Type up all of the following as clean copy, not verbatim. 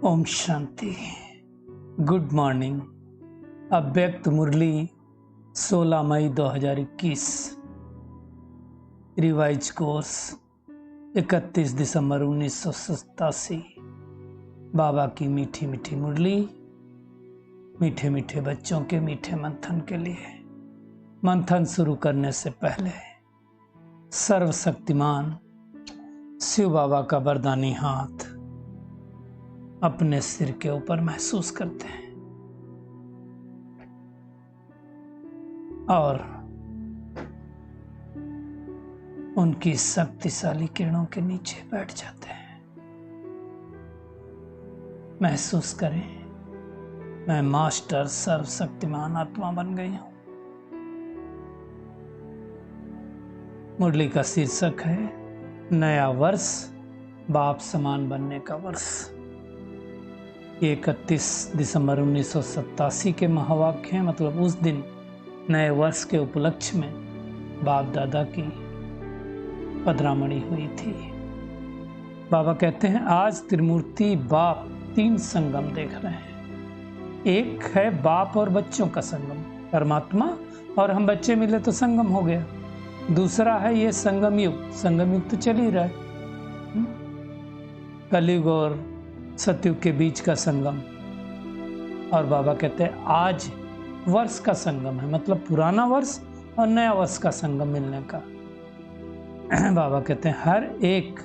Om Shanti. Good morning. अव्यक्त मुरली 16 मई 2021। Revise course 31 दिसंबर 1987। बाबा की मीठी मीठी मुरली, मीठे मीठे बच्चों के मीठे मंथन के लिए। मंथन शुरू करने से पहले सर्वशक्तिमान शिव बाबा का वरदानी हाथ अपने सिर के ऊपर महसूस करते हैं और उनकी शक्तिशाली किरणों के नीचे बैठ जाते हैं। महसूस करें, मैं मास्टर सर्वशक्तिमान आत्मा बन गई हूं। मुरली का शीर्षक है नया वर्ष, बाप समान बनने का वर्ष। 31 दिसंबर 1987 के महावाक्य हैं, मतलब उस दिन नए वर्ष के उपलक्ष्य में बाप दादा की पधरामणि हुई थी। बाबा कहते हैं आज त्रिमूर्ति बाप 3 संगम देख रहे हैं। एक है बाप और बच्चों का संगम, परमात्मा और हम बच्चे मिले तो संगम हो गया। दूसरा है ये संगम युग तो चल ही रहा है, कलयुग और सतयुग के बीच का संगम। और बाबा कहते हैं आज वर्ष का संगम है, मतलब पुराना वर्ष और नया वर्ष का संगम मिलने का। बाबा कहते हैं हर एक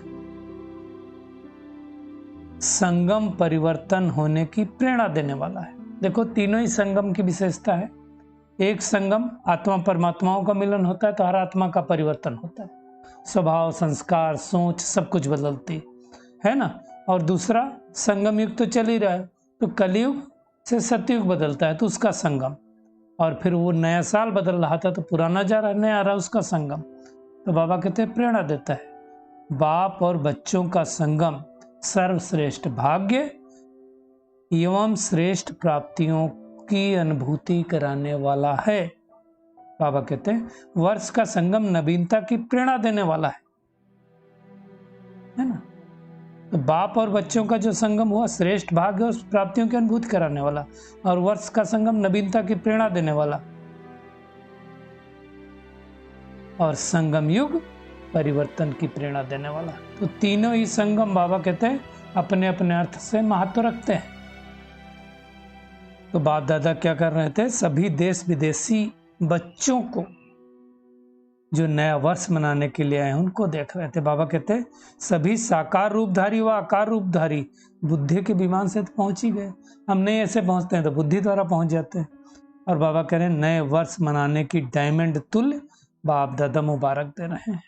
संगम परिवर्तन होने की प्रेरणा देने वाला है। देखो तीनों ही संगम की विशेषता है। एक संगम आत्मा परमात्माओं का मिलन होता है तो हर आत्मा का परिवर्तन होता है, स्वभाव, संस्कार, सोच सब कुछ बदलती है ना। और दूसरा संगम युग तो चल ही रहा है, तो कलयुग से सतयुग बदलता है तो उसका संगम। और फिर वो नया साल बदल रहा था तो पुराना जा रहा है, नया आ रहा है, उसका संगम। तो बाबा कहते हैं प्रेरणा देता है बाप और बच्चों का संगम सर्वश्रेष्ठ भाग्य एवं श्रेष्ठ प्राप्तियों की अनुभूति कराने वाला है। बाबा कहते हैं वर्ष का संगम नवीनता की प्रेरणा देने वाला है ना। तो बाप और बच्चों का जो संगम हुआ श्रेष्ठ भाग्य और प्राप्तियों की अनुभूति कराने वाला, और वर्ष का संगम नवीनता की प्रेरणा देने वाला, और संगम युग परिवर्तन की प्रेरणा देने वाला। तो तीनों ही संगम बाबा कहते हैं अपने अपने अर्थ से महत्व रखते हैं। तो बाप दादा क्या कर रहे थे, सभी देश विदेशी बच्चों को जो नया वर्ष मनाने के लिए आए उनको देख रहे थे। बाबा कहते हैं सभी साकार रूपधारी व आकार रूपधारी बुद्धि के विमान से तो पहुंच ही गए। हम नहीं ऐसे पहुंचते हैं तो बुद्धि द्वारा पहुंच जाते हैं। और बाबा कह रहे हैं नए वर्ष मनाने की डायमंड तुल्य बाप दादा मुबारक दे रहे हैं।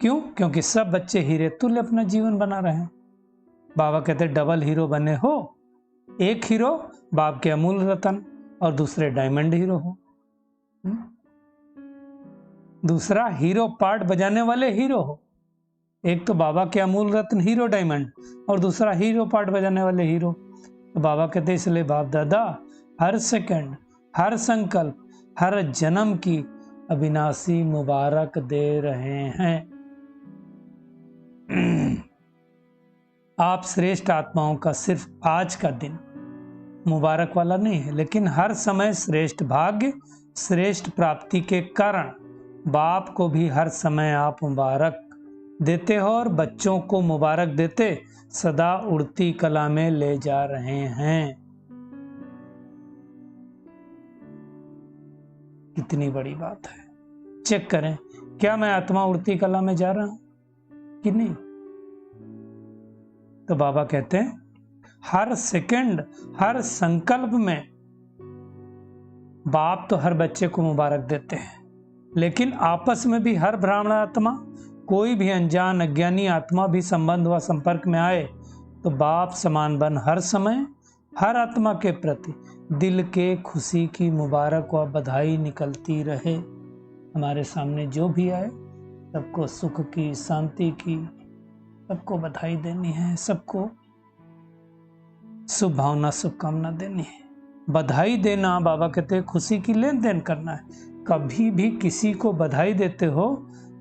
क्यों? क्योंकि सब बच्चे हीरे तुल्य अपना जीवन बना रहे हैं। बाबा कहते हैं डबल हीरो बने हो, एक हीरो बाप के अमूल रतन और दूसरे डायमंड हीरो हो। दूसरा हीरो पार्ट बजाने वाले हीरो हो, एक तो बाबा के अमूल रत्न हीरो डायमंड और दूसरा हीरो पार्ट बजाने वाले हीरो। तो बाबा कहते इसलिए बाप दादा हर सेकंड, हर संकल्प, हर जन्म की अविनाशी मुबारक दे रहे हैं। आप श्रेष्ठ आत्माओं का सिर्फ आज का दिन मुबारक वाला नहीं है, लेकिन हर समय श्रेष्ठ भाग्य, श्रेष्ठ प्राप्ति के कारण बाप को भी हर समय आप मुबारक देते हो और बच्चों को मुबारक देते सदा उड़ती कला में ले जा रहे हैं। कितनी बड़ी बात है। चेक करें, क्या मैं आत्मा उड़ती कला में जा रहा हूं कि नहीं? तो बाबा कहते हैं हर सेकंड, हर संकल्प में बाप तो हर बच्चे को मुबारक देते हैं, लेकिन आपस में भी हर ब्राह्मण आत्मा, कोई भी अनजान अज्ञानी आत्मा भी संबंध व संपर्क में आए तो बाप समान बन हर समय हर आत्मा के प्रति दिल के खुशी की मुबारक व बधाई निकलती रहे। हमारे सामने जो भी आए सबको सुख की, शांति की, सबको बधाई देनी है, सबको शुभ भावना, शुभकामना देनी है। बधाई देना बाबा कहते हैं खुशी की लेन देन करना है। कभी भी किसी को बधाई देते हो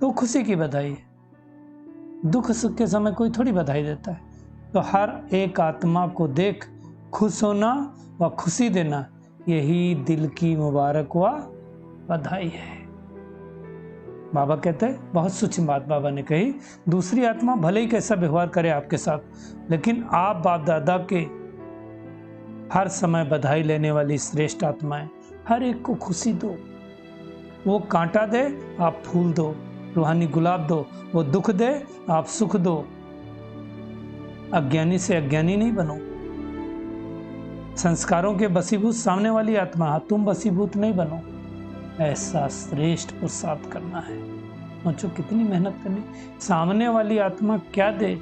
तो खुशी की बधाई है। दुख सुख के समय कोई थोड़ी बधाई देता है। तो हर एक आत्मा को देख खुश होना व खुशी देना, यही दिल की मुबारक व बधाई है। बाबा कहते हैं, बहुत सूक्ष्म बात बाबा ने कही, दूसरी आत्मा भले ही कैसा व्यवहार करे आपके साथ, लेकिन आप बाप दादा के हर समय बधाई लेने वाली श्रेष्ठ आत्माएं, हर एक को खुशी दो। वो कांटा दे आप फूल दो, रूहानी गुलाब दो, वो दुख दे आप सुख दो। अज्ञानी से अज्ञानी नहीं बनो। संस्कारों के बसीभूत सामने वाली आत्मा, तुम बसीभूत नहीं बनो। ऐसा श्रेष्ठ पुरुषार्थ करना है। सोचो कितनी मेहनत करनी। सामने वाली आत्मा क्या दे,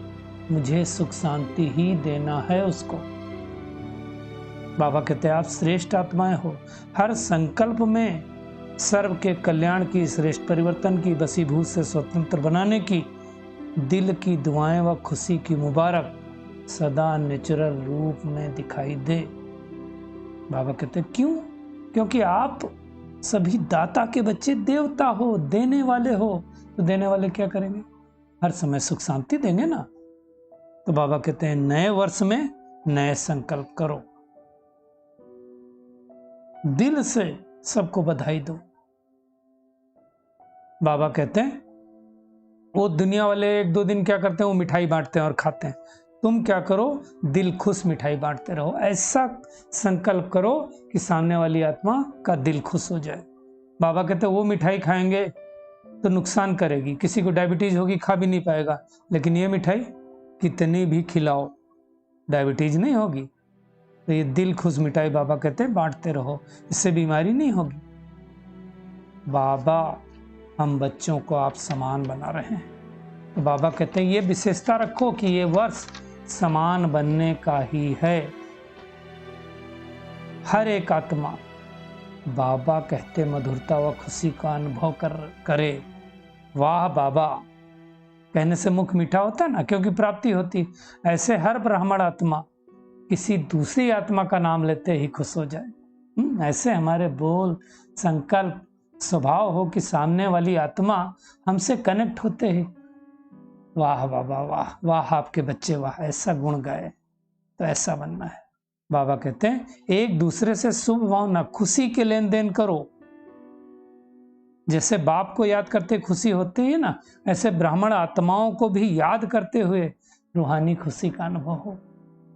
मुझे सुख शांति ही देना है उसको। बाबा कहते हैं, आप श्रेष्ठ आत्माएं हो। हर संकल्प में सर्व के कल्याण की, श्रेष्ठ परिवर्तन की, बसीभूत से स्वतंत्र बनाने की, दिल की दुआएं व खुशी की मुबारक सदा नेचुरल रूप में दिखाई दे। बाबा कहते हैं, क्यों? क्योंकि आप सभी दाता के बच्चे देवता हो, देने वाले हो। तो देने वाले क्या करेंगे? हर समय सुख शांति देंगे ना। तो बाबा कहते हैं, नए वर्ष में नए संकल्प करो, दिल से सबको बधाई दो। बाबा कहते हैं, वो दुनिया वाले एक दो दिन क्या करते हैं, वो मिठाई बांटते हैं और खाते हैं। तुम क्या करो, दिल खुश मिठाई बांटते रहो। ऐसा संकल्प करो कि सामने वाली आत्मा का दिल खुश हो जाए। बाबा कहते हैं, वो मिठाई खाएंगे तो नुकसान करेगी, किसी को डायबिटीज होगी, खा भी नहीं पाएगा। लेकिन ये मिठाई कितनी भी खिलाओ, डायबिटीज नहीं होगी। तो ये दिल खुश मिठाई बाबा कहते हैं बांटते रहो, इससे बीमारी नहीं होगी। बाबा हम बच्चों को आप समान बना रहे हैं। तो बाबा कहते हैं, ये विशेषता रखो कि ये वर्ष समान बनने का ही है। हर एक आत्मा, बाबा कहते, मधुरता व खुशी का अनुभव करे। वाह बाबा कहने से मुख मीठा होता है ना, क्योंकि प्राप्ति होती। ऐसे हर ब्राह्मण आत्मा किसी दूसरी आत्मा का नाम लेते ही खुश हो जाए। ऐसे हमारे बोल, संकल्प, स्वभाव हो कि सामने वाली आत्मा हमसे कनेक्ट होते ही वाह बाबा वाह, वाह आपके बच्चे वाह, ऐसा गुण गाए। तो ऐसा बनना है। बाबा कहते हैं, एक दूसरे से शुभ भावना, खुशी के लेन देन करो। जैसे बाप को याद करते खुशी होती है ना, ऐसे ब्राह्मण आत्माओं को भी याद करते हुए रूहानी खुशी का अनुभव हो।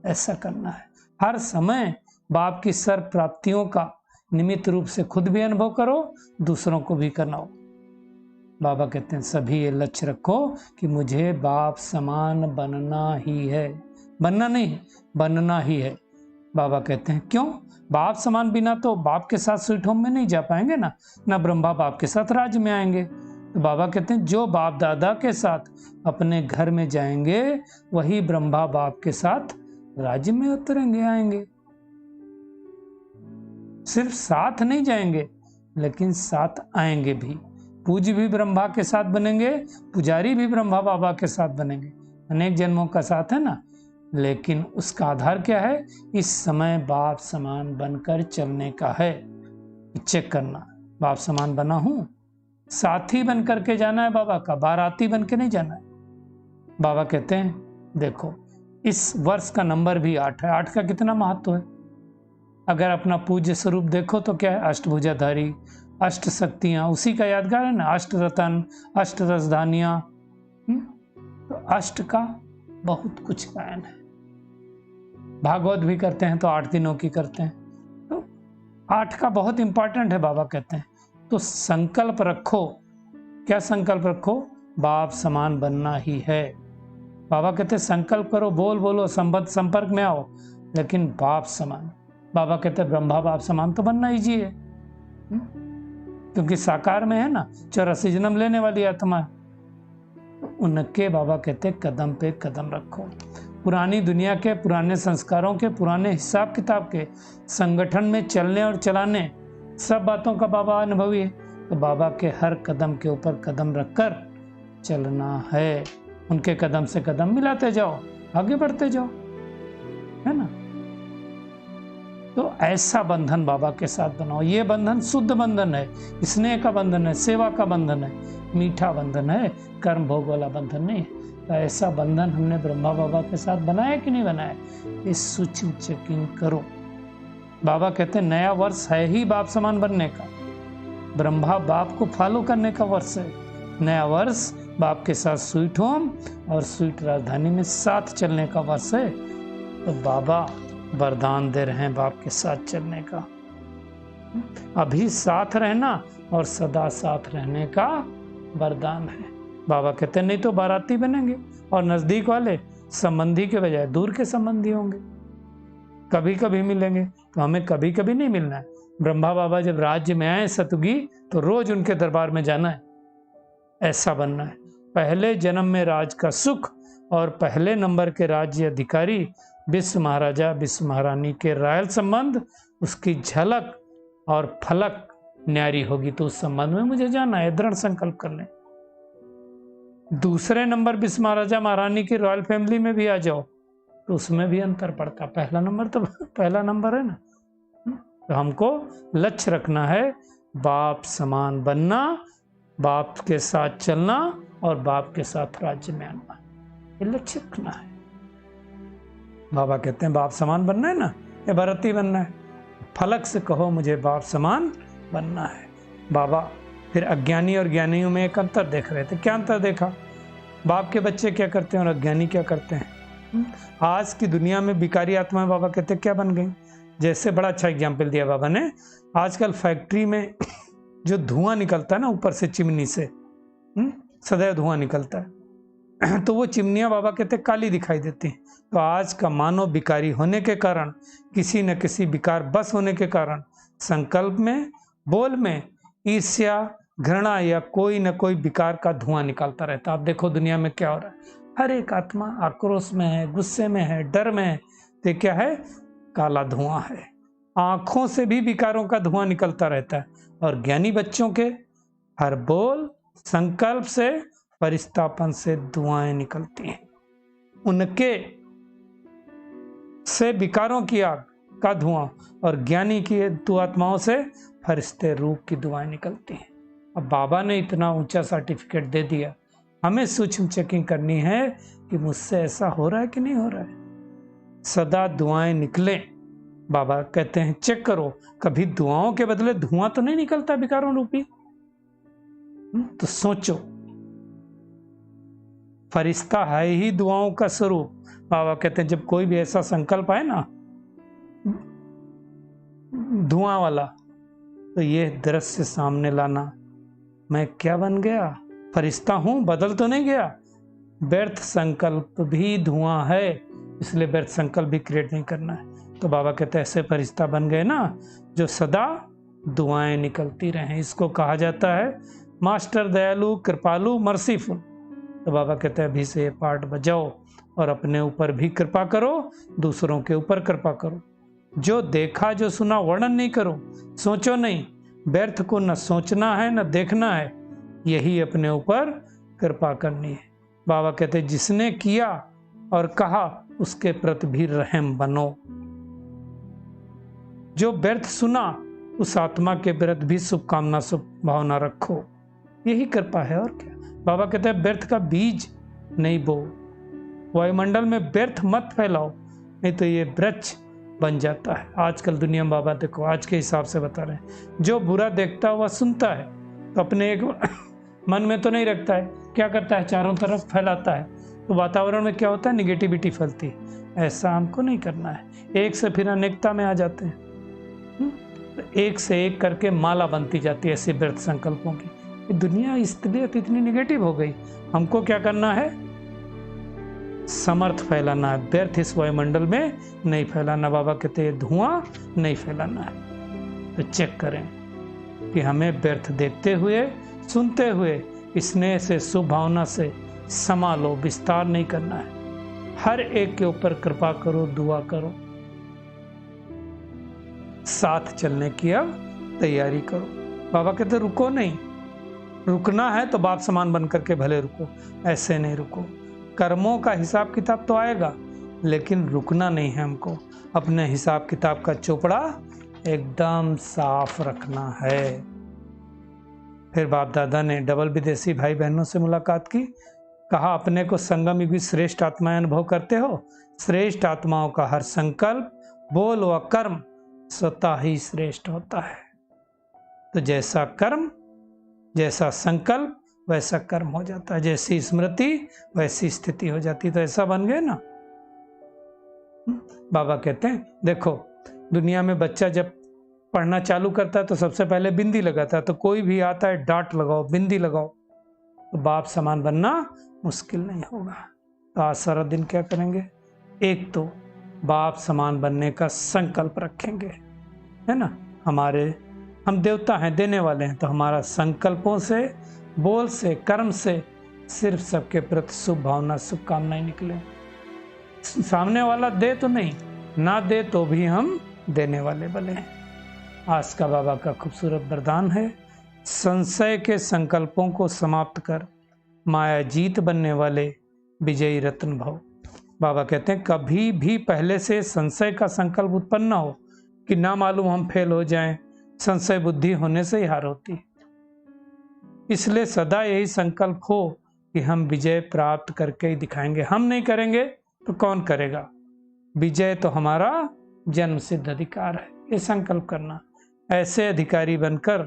ऐसा करना है। हर समय बाप की सर्व प्राप्तियों का निमित्त रूप से खुद भी अनुभव करो, दूसरों को भी कराओ। बाबा कहते हैं, सभी ये लक्ष्य रखो कि मुझे बाप समान बनना ही है। बनना नहीं, बनना ही है। बाबा कहते हैं, क्यों? बाप समान बिना तो बाप के साथ स्वीट होम में नहीं जा पाएंगे ना ब्रह्मा बाप के साथ राज्य में आएंगे। तो बाबा कहते हैं, जो बाप दादा के साथ अपने घर में जाएंगे, वही ब्रह्मा बाप के साथ राज्य में उतरेंगे, आएंगे। सिर्फ साथ नहीं जाएंगे, लेकिन साथ आएंगे भी। पूज्य भी ब्रह्मा के साथ बनेंगे, पुजारी भी ब्रह्मा बाबा के साथ बनेंगे। अनेक जन्मों का साथ है ना, लेकिन उसका आधार क्या है? इस समय बाप समान बनकर चलने का है। चेक करना, बाप समान बना हूं, साथी बन करके जाना है बाबा का, बाराती बन के नहीं जाना है। बाबा कहते हैं, देखो इस वर्ष का नंबर भी 8 है। 8 का कितना महत्व है? अगर अपना पूज्य स्वरूप देखो तो क्या है? अष्टभुजाधारी, अष्ट शक्तियां, उसी का यादगार है ना। अष्ट रतन, अष्ट राजधानियां, तो अष्ट का बहुत कुछ गायन है। भागवत भी करते हैं तो 8 दिनों की करते हैं, तो 8 का बहुत इंपॉर्टेंट है बाबा कहते हैं। तो संकल्प रखो। क्या संकल्प रखो? बाप समान बनना ही है। बाबा कहते हैं, संकल्प करो, बोलो, संपर्क में आओ, लेकिन बाप समान। बाबा कहते हैं, ब्रह्मा बाप समान तो बनना ही है, क्योंकि साकार में है ना, 84 जन्म लेने वाली आत्मा है। उनके बाबा कहते हैं, कदम पे कदम रखो। पुरानी दुनिया के, पुराने संस्कारों के, पुराने हिसाब किताब के, संगठन में चलने और चलाने, सब बातों का बाबा अनुभवी है। तो बाबा के हर कदम के ऊपर कदम रखकर चलना है। उनके कदम से कदम मिलाते जाओ, आगे बढ़ते जाओ, है ना। तो ऐसा बंधन बाबा के साथ बनाओ। ये बंधन शुद्ध बंधन है, स्नेह का बंधन है, सेवा का बंधन है, मीठा बंधन है, कर्म भोग वाला बंधन नहीं है। तो ऐसा बंधन हमने ब्रह्मा बाबा के साथ बनाया कि नहीं बनाया? इस सूक्ष्म चेकिंग करो। बाबा कहते हैं नया वर्ष है ही बाप समान बनने का, ब्रह्मा बाप को फॉलो करने का वर्ष है। नया वर्ष बाप के साथ स्वीट होम और स्वीट राजधानी में साथ चलने का वर्ष है। तो बाबा वरदान दे रहे हैं बाप के साथ चलने का, अभी साथ रहना और सदा साथ रहने का वरदान है। बाबा कहते हैं नहीं तो बाराती बनेंगे और नजदीक वाले संबंधी के बजाय दूर के संबंधी होंगे, कभी कभी मिलेंगे। तो हमें कभी कभी नहीं मिलना है। ब्रह्मा बाबा जब राज्य में आए सतुगी तो रोज उनके दरबार में जाना है, ऐसा बनना है। पहले जन्म में राज का सुख और पहले नंबर के राज्य अधिकारी विश्व महाराजा विश्व महारानी के रॉयल संबंध, उसकी झलक और फलक न्यारी होगी। तो उस संबंध में मुझे जाना है, दृढ़ संकल्प कर लें। दूसरे नंबर विश्व महाराजा महारानी की रॉयल फैमिली में भी आ जाओ तो उसमें भी अंतर पड़ता। पहला नंबर तो पहला नंबर है ना। तो हमको लक्ष्य रखना है बाप समान बनना, बाप के साथ चलना और बाप के साथ राज्य में आना, ये लक्ष्य रखना है। बाबा कहते हैं बाप समान बनना है ना, या भारती बनना है? फलक से कहो मुझे बाप समान बनना है। बाबा फिर अज्ञानी और ज्ञानियों में एक अंतर देख रहे थे। क्या अंतर देखा? बाप के बच्चे क्या करते हैं और अज्ञानी क्या करते हैं। आज की दुनिया में बिकारी आत्मा बाबा कहते क्या बन गई? जैसे बड़ा अच्छा एग्जाम्पल दिया बाबा ने, आजकल फैक्ट्री में जो धुआं निकलता है ना ऊपर से चिमनी से, सदैव धुआं निकलता है, तो वो चिमनियां बाबा कहते काली दिखाई देती हैं। तो आज का मानव बिकारी होने के कारण, किसी न किसी विकार बस होने के कारण संकल्प में, बोल में ईर्ष्या, घृणा या कोई न कोई विकार का धुआं निकालता रहता है। आप देखो दुनिया में क्या हो रहा है, हर एक आत्मा आक्रोश में है, गुस्से में है, डर में है। तो क्या है? काला धुआं है। आंखों से भी विकारों का धुआं निकलता रहता है। और ज्ञानी बच्चों के हर बोल, संकल्प से, परिस्तापन से धुआएं निकलती हैं। उनके से विकारों की आग का धुआं और ज्ञानी की दुआत्माओं से फरिश्ते रूप की दुआएं निकलती हैं। अब बाबा ने इतना ऊंचा सर्टिफिकेट दे दिया, हमें सूक्ष्म चेकिंग करनी है कि मुझसे ऐसा हो रहा है कि नहीं हो रहा है। सदा दुआएं निकले। बाबा कहते हैं चेक करो, कभी दुआओं के बदले धुआं तो नहीं निकलता विकारों रूपी? तो सोचो, फरिश्ता है ही दुआओं का स्वरूप। बाबा कहते हैं जब कोई भी ऐसा संकल्प आए ना धुआं वाला, तो ये दृश्य सामने लाना, मैं क्या बन गया? फरिश्ता हूं, बदल तो नहीं गया। व्यर्थ संकल्प भी धुआं है, इसलिए व्यर्थ संकल्प भी क्रिएट नहीं करना है। तो बाबा कहते हैं ऐसे फरिश्ता बन गए ना जो सदा दुआएं निकलती रहें। इसको कहा जाता है मास्टर दयालु, कृपालु, मर्सीफुल। तो बाबा कहते हैं अभी से ये पार्ट बजाओ और अपने ऊपर भी कृपा करो, दूसरों के ऊपर कृपा करो। जो देखा जो सुना वर्णन नहीं करो, सोचो नहीं। व्यर्थ को न सोचना है न देखना है, यही अपने ऊपर कृपा करनी है। बाबा कहते हैं जिसने किया और कहा उसके प्रति भी रहम बनो। जो व्यर्थ सुना उस आत्मा के विरुद्ध भी शुभकामना, शुभ भावना रखो, यही कृपा है और क्या। बाबा कहते हैं व्यर्थ का बीज नहीं बो, वायुमंडल में व्यर्थ मत फैलाओ, नहीं तो ये वृक्ष बन जाता है। आजकल दुनिया में बाबा देखो आज के हिसाब से बता रहे हैं, जो बुरा देखता है वह सुनता है, तो अपने एक मन में तो नहीं रखता है, क्या करता है चारों तरफ फैलाता है। तो वातावरण में क्या होता है, निगेटिविटी फैलती है। ऐसा हमको नहीं करना है। एक से फिर अनेकता में आ जाते हैं, एक से एक करके माला बनती जाती है ऐसे व्यर्थ संकल्पों की। दुनिया इसलिए इतनी निगेटिव हो गई। हमको क्या करना है, समर्थ फैलाना है, व्यर्थ इस वायुमंडल में नहीं फैलाना। बाबा कहते हैं धुआं नहीं फैलाना है। तो चेक करें कि हमें व्यर्थ देखते हुए, सुनते हुए, स्नेह से, शुभ भावना से संभालो, विस्तार नहीं करना है। हर एक के ऊपर कृपा करो, दुआ करो, साथ चलने की अब तैयारी करो। बाबा कहते रुको नहीं, रुकना है तो बाप समान बन करके भले रुको, ऐसे नहीं रुको। कर्मों का हिसाब किताब तो आएगा, लेकिन रुकना नहीं है हमको। अपने हिसाब किताब का चोपड़ा एकदम साफ रखना है। फिर बाप दादा ने डबल विदेशी भाई बहनों से मुलाकात की, कहा अपने को संगम युगी श्रेष्ठ आत्माएं अनुभव करते हो। श्रेष्ठ आत्माओं का हर संकल्प, बोल व कर्म स्वतः ही श्रेष्ठ होता है। तो जैसा कर्म, जैसा संकल्प वैसा कर्म हो जाता है, जैसी स्मृति वैसी स्थिति हो जाती। तो ऐसा बन गए ना। बाबा कहते हैं देखो, दुनिया में बच्चा जब पढ़ना चालू करता है तो सबसे पहले बिंदी लगाता है। तो कोई भी आता है डांट लगाओ, बिंदी लगाओ, तो बाप समान बनना मुश्किल नहीं होगा। तो आज सारा दिन क्या करेंगे? एक तो बाप समान बनने का संकल्प रखेंगे, है ना। हम देवता हैं, देने वाले हैं, तो हमारा संकल्पों से, बोल से, कर्म से सिर्फ सबके प्रति शुभ भावना, शुभकामनाएं निकले। सामने वाला दे तो नहीं, ना दे तो भी हम देने वाले बने हैं। आज का बाबा का खूबसूरत वरदान है, संशय के संकल्पों को समाप्त कर माया जीत बनने वाले विजयी रत्न भव। बाबा कहते हैं कभी भी पहले से संशय का संकल्प उत्पन्न ना हो कि ना मालूम हम फेल हो जाएं। संशय बुद्धि होने से ही हार होती। इसलिए सदा यही संकल्प हो कि हम विजय प्राप्त करके ही दिखाएंगे। हम नहीं करेंगे तो कौन करेगा? विजय तो हमारा जन्म सिद्ध अधिकार है। ये संकल्प करना, ऐसे अधिकारी बनकर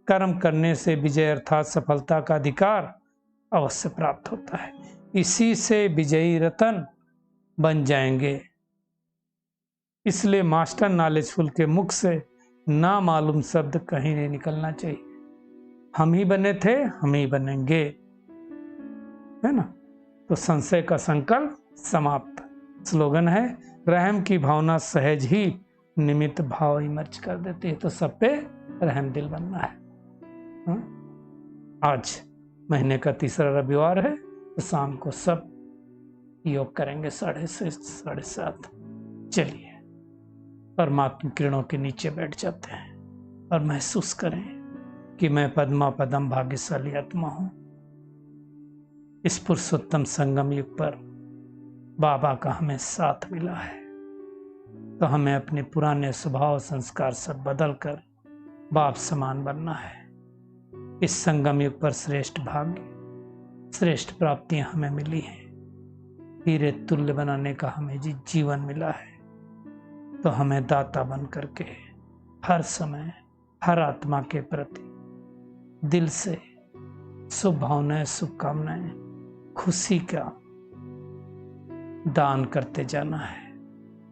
कर्म करने से विजय अर्थात सफलता का अधिकार अवश्य प्राप्त होता है। इसी से विजयी रतन बन जाएंगे। इसलिए मास्टर नॉलेजफुल के मुख से ना मालूम शब्द कहीं नहीं निकलना चाहिए। हम ही बने थे, हम ही बनेंगे, है ना। तो संशय का संकल्प समाप्त। स्लोगन है, रहम की भावना सहज ही निमित्त भाव इमर्ज कर देती है। तो सब पे रहम दिल बनना है। आज महीने का तीसरा रविवार है, तो शाम को सब योग करेंगे 6:30 से 7:30। चलिए परमात्मा किरणों के नीचे बैठ जाते हैं और महसूस करें कि मैं पद्मा पदम भाग्यशाली आत्मा हूं। इस पुरुषोत्तम संगम युग पर बाबा का हमें साथ मिला है। तो हमें अपने पुराने स्वभाव संस्कार सब बदल कर बाप समान बनना है। इस संगम युग पर श्रेष्ठ भाग्य, श्रेष्ठ प्राप्तियां हमें मिली हैं। हीरे तुल्य बनाने का हमें जीवन मिला है। तो हमें दाता बन करके हर समय हर आत्मा के प्रति दिल से शुभ भावनाएं, शुभकामनाएं, खुशी का दान करते जाना है।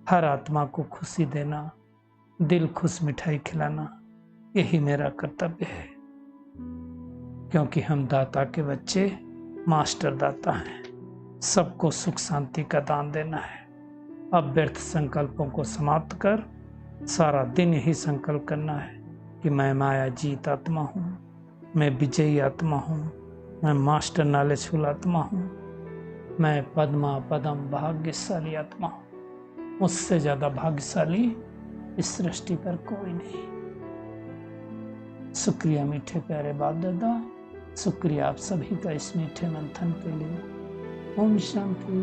हर आत्मा को खुशी देना, दिल खुश मिठाई खिलाना, यही मेरा कर्तव्य है। क्योंकि हम दाता के बच्चे, मास्टर दाता हैं। सबको सुख शांति का दान देना है। अब व्यर्थ संकल्पों को समाप्त कर सारा दिन यही संकल्प करना है कि मैं माया जीत आत्मा हूँ, मैं विजयी आत्मा हूँ, मैं मास्टर नॉलेजफुल आत्मा हूँ, मैं पद्मा पदम भाग्यशाली आत्मा हूँ। मुझसे ज़्यादा भाग्यशाली इस सृष्टि पर कोई नहीं। शुक्रिया मीठे प्यारे बाप दादा, शुक्रिया आप सभी का इस मीठे मंथन के लिए। ओम शांति।